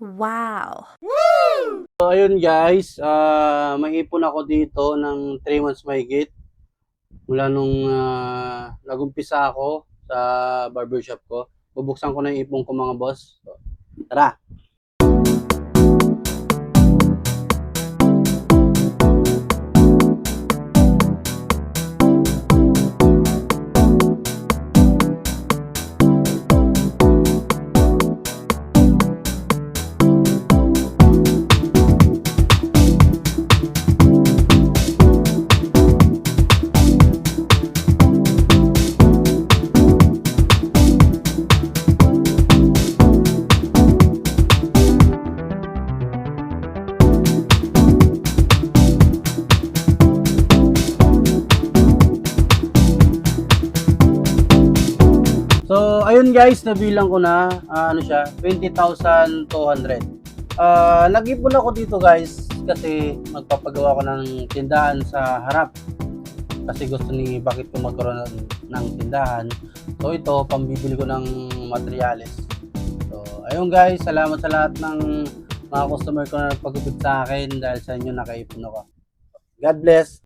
Wow! So, ayun guys, may ipon ako dito ng 3 months mahigit. Mula nung nag-umpisa ako sa barbershop ko. Bubuksan ko na yung ipon ko mga boss. So, tara! So, ayun guys, nabilang ko na, ano siya, 20,200. Nag-ipon ako dito guys, kasi magpapagawa ko ng tindahan sa harap. Kasi gusto ni bakit ko magkaroon ng tindahan. So, ito, pambibili ko ng materyales. So, ayun guys, salamat sa lahat ng mga customer ko na nagpagupit sa akin dahil sa inyo nakaipon ako. God bless!